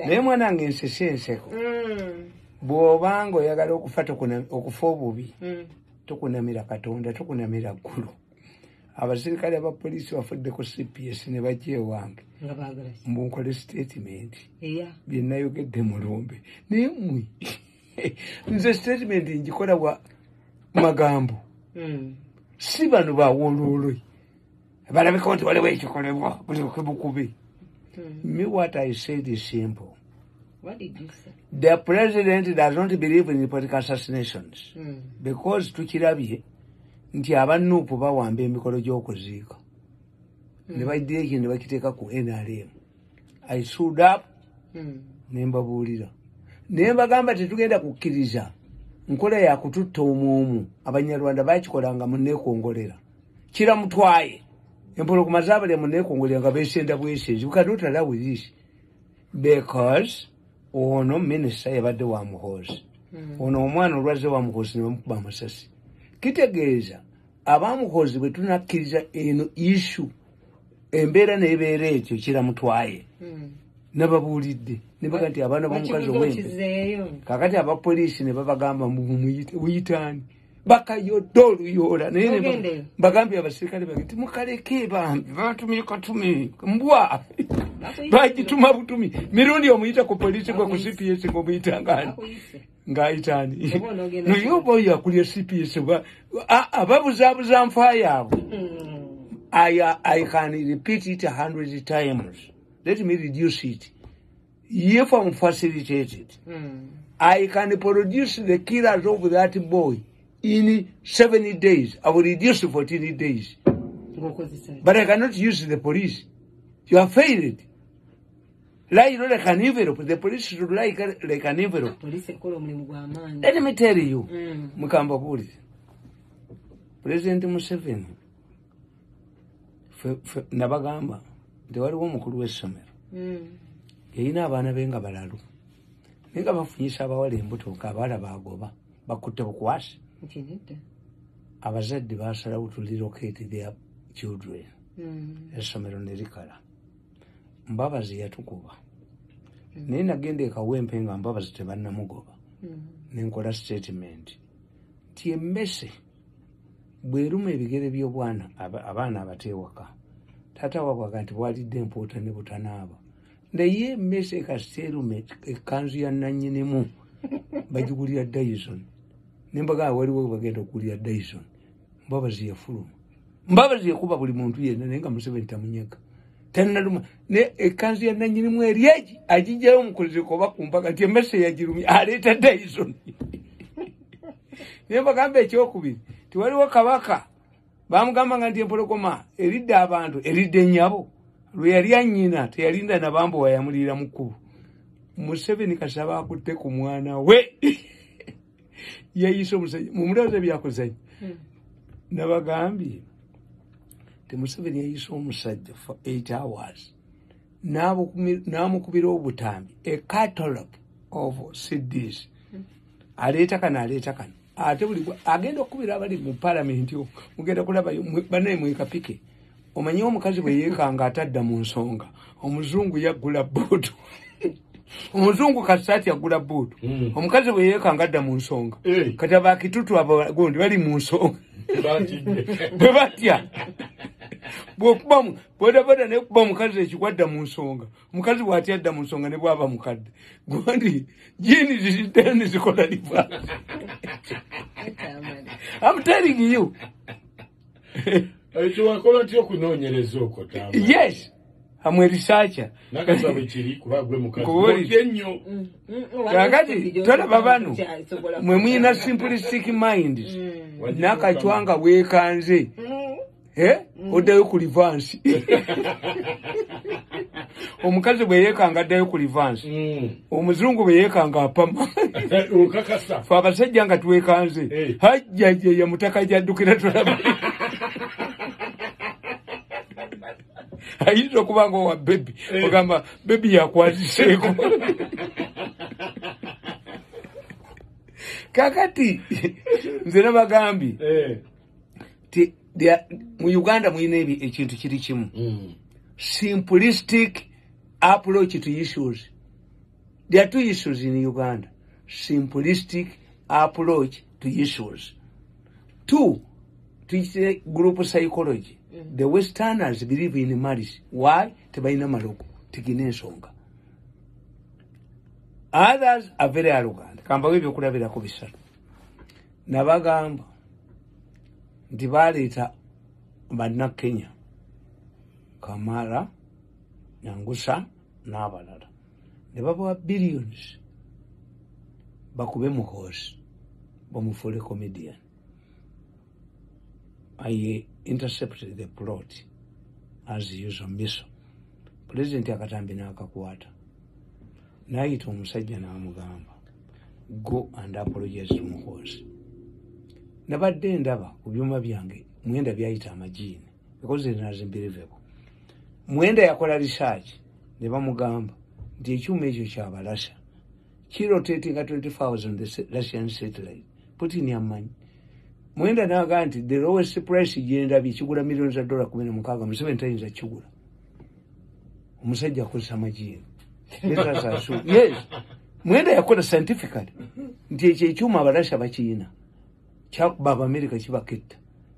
naye mwana wange nsesenseko bw'obanga oyagala okufa obubi tokunamira Katonda tokunamira ggulu. Abasirikale aba poliisi bafuddeko CPS ne bajja ewange mbunkole statement bye nayogedde mu lumbe naye mmwe nze statement njikola bwa magambo si bano bawololwe balabika nti waliwo ekikolebwa buli bukubi. Me, what I said is simple. What did you say? The president does not believe in political assassinations because tukirabye nti abanupu bawamba emikolo gy'okuziika ne baddira ekyo ne bakiteeka ku NRM. I stood up ne mbabuulira naye mbagamba tetugenda kukkiriza nkola ya kututta omwomu abanyarwanda bakikolanga mu neekongolera kiramutwaye empologoma zaabali mu neekongolera nga beesenda bwesenzi. We cannot allow this because ono minisita yabadde wa muhoozi ono omwana olwazze wa muhoozi ne bamukuba amasasi. Kitegeeza abamuhoozi bwe tunakkiriza eno issue embeera neebeera etyo kiramutwaye nababuulidde ne baga nti abaana b'omukazi ow'embe kakati abapoliisi ne babagamba muyitaani bakayodde oluyoola naye bagambye abasirikale bage timukaleke bambi batumye katumi mbwa bagituma butumi mirundi omuyita ku poliisi gwe ku CPS ng'omuyita ng'ayitaani naye oba yakulya CPS ababuzaabuza nfa yaabwe. I can repeat it 100 times. Let me reduce it. If I'm facilitated, I can produce the killers of that boy in 70 days. I will reduce 14 days. But I cannot use the police. You have failed. Like, like an envelope. The police should like an envelope. Let me tell you, Mukamba Police. President Museveni, Nabagamba, the one who was summer. Yina abaana be nga balalu naye nga bafunyisa abawala embuto ng'abaala bagoba bakutte bukwasi abazadde baasalawo to relocate their children essomero ne likala. Mbabazi yatukuba naye nagenda ekawempe nga Mbabazi tebannamugoba ne nkola statement nti emmese bweruma ebigere by'obwana abaana abateewaka taata wabwaga nti bwalidde empuuta ne butanaaba naye emmese ekaseerume ekkanzu ya nannyinimu bagigulira Dyson ne mbagamba waliwo bagenda okugulira Dyson. Mbabazi yafuluma Mbabazi yakuba buli muntu yenna naye nga Museveni tamunyaga tannaluma ne ekkanzu ya nannyinimu eri agijjayo omukozi oba ku mpaka nti emmese yagirumye aleeta Dyson. Naye mbagamba ekyokubiri tiwaliwo kabaka bamugamba nga nti empologoma eridde abantu eridde nnyabo lwe yali annyina teyalinda nabambo wayamulira mu kkubo. Museveni kasaba akutte ku mwana we yayise omusajja mumulowooza byakozanya nabagambye ti Museveni yayise omusajja for 8 hours n'amukubira obutambi a catalogue of CDs aleeta kano ate buli agenda okubira abali mu parliament mugenda kulaba banaye mwekapike. Omanyi omukazi bwe yeekanga atadda mu nsonga omuzungu yaggula bbuutu omuzungu kasaati yaggula bbuutu omukazi bwe yeekanga adda mu nsonga kati abakitutu abagondi bali mu nsonga bwe batya bw'okubamu bodaboda nekuba omukazi ekigwadda mu nsonga omukazi bw'atya adda mu nsonga ne bw'aba mukadde gondi jini zizitani zikola liva. I'm telling you. Yes, I'm a researcher. Kakati tola babano mwe mwina simplistic minds nakachwanga weekanze oddayo ku livansi omukazi bwe yeekanga addayo ku livansi omuzungu bwe yeekanga apama fe abasajja nga tuweekanze hajjaje ya mutaka jaddukira tolaba ayinza okuba nga owa bebi ogamba bebi yakwaziseeko. Kakati nze nabagambye mu Uganda mwine ekintu kiri kimu simplistic approach to issues. There are two issues in Uganda. Simplistic approach to issues. Two, to group psychology. The Westerners believe in marriage. Why? Tebaina maloko. Tikine songa. Others are very arrogant. Kamba webyo kulabira ko bisatu. Nabagamba ndibaleta banna Kenya. Kamara, Nyangusa, n'abalala. Ne babawa billions. Bakube muhozi. Bamufule comedian. I intercepted the plot as usual miso. President akatambi n'akakwata. Nayita omusajja n'amugamba, go and apologize to muhozi. Nabadde ndaba ku byuma byange mwenda byayita amajini because it is unbelievable. Mwenda yakola research ne bamugamba nti ekyuma ekyo kyabalasha kirotating at 20,000 the Russian satellite Putin yamanyi. Mwenda naga nti the lowest price genda bikigula millions of dollars 16 Museveni tayinza kigula. Omusajja akozesa amajini. Yes. Mwenda yakola scientifically nti ekyuma abalasha bakiyina kyakuba America kibaketta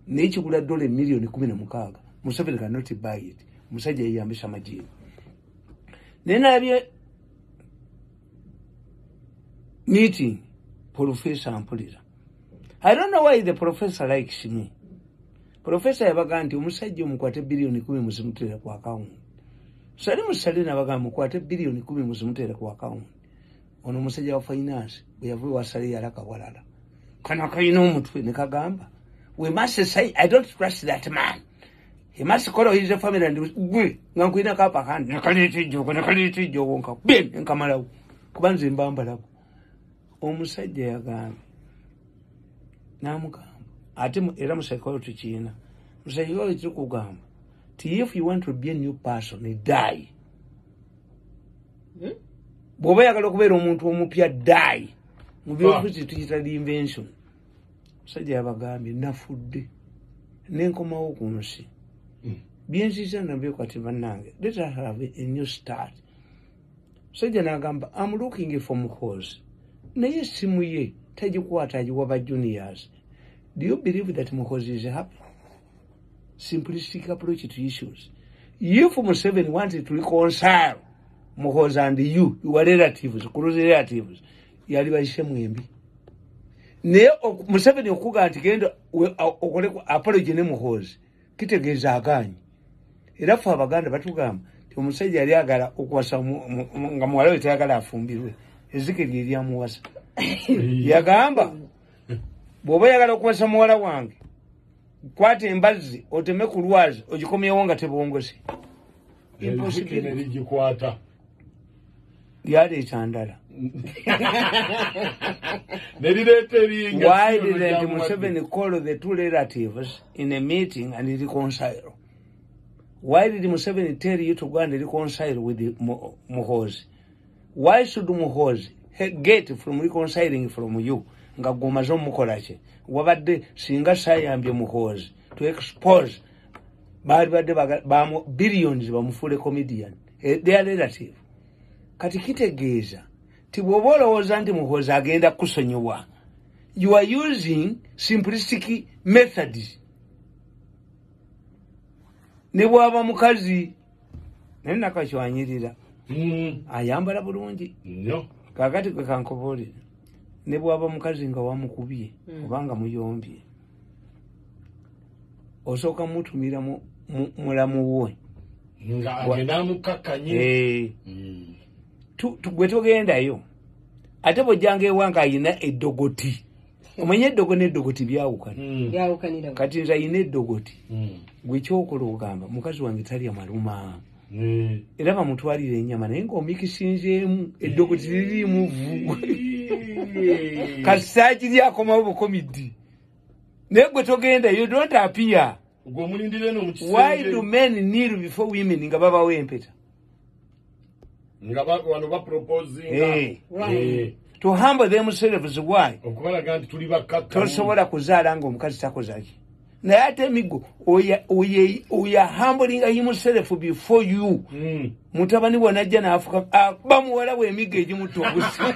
n'ekigula $16 million. Museveni cannot buy it. Musajja yeyambisa amajini. Nenabye meeting Professor Ampulira. I don't know why the professor likes me. Professor yabaga nti omusajja omukwate $10 muzimutere ku account. Sali musali nabaga mukwate $10 muzimutere ku account. Ono omusajja wa finance bwe yavuye wasali yalaka walala. Kana kayina omutwe ne kagamba, we must say I don't trust that man. He must call his family and gwe ngankwina kapa kandi nakaliti jogo nka bim nkamala kubanze mbamba lako. Omusajja yagamba namugamba ate era mu psychology china musajja yo ekikugamba ti if you want to be a new person you die. Bwoba yagala okubeera omuntu omupya die mu byobufuzi tuyita invention. Musajja yabagambye nafudde nenkomawo ku nsi byenziza nabyo kwati bannange let us have a new start. Musajja nagamba I'm looking for muhozi naye simu ye tagikwata agiwa ba juniors. Do you believe that muhozi is happy? Simplistic approach to issues. If Museveni wanted to reconcile muhozi and you are relatives, close relatives, yali bayise mwembi. Ne Museveni okuga nti genda okole apology ne muhozi kitegeeza aganyi. Era fa abaganda batugamba nti omusajja yali agala okuwasa nga muwala we tayagala afumbirwe. Ezikiri eri amuwasa. Yagamba bw'oba yagala okuwasa muwala wange kwata embazzi oteme ku lwazi ogikomyewo nga tebongose. Impossible. Yaleeta ndala. Why didn't Museveni call the two relatives in a meeting and reconcile? Why did Museveni tell you to go and reconcile with the muhozi? Why should muhozi get from reconciling from you? Nga gomazo mukolache. Wabadde singa sayambye muhozi to expose badde bamo billions bamufule comedian. They are relative. Kati kitegeeza tibwobola ozandi muhozi agenda kusonyiwa. You are using simplistic methods. Ne bwaba mukazi nena kachwanyirira ayambala bulungi kakati kwe kankobole ne bwaba mukazi nga wamukubye kubanga muyombye osoka mutumira mulamu wo nga agenda mukakanye gwe togendayo ate bw'ojjanga ewanga ayina eddogoti. Omanye eddogo n'eddogoti byawukanira. Kati nze ayina eddogoti gwe kyokola ogamba mukazi wange talya maluma era bamutwalira ennyama naye ng'omikisinzeemu eddogoti lirimu vvu kati saakiri akomawo bukomiddi naye gwe togenda you don't appear. Why do men kneel before women nga babawo empeta? Nga wano ba proposing to humble themselves. Why? Okubalaga nti tuli bakaka tosobola kuzaala nga omukazi takozaki naye ate Emigo oya humbling himself before you. Mutabani wanajja n'afuka bamuwala we Emigo egimutugusa.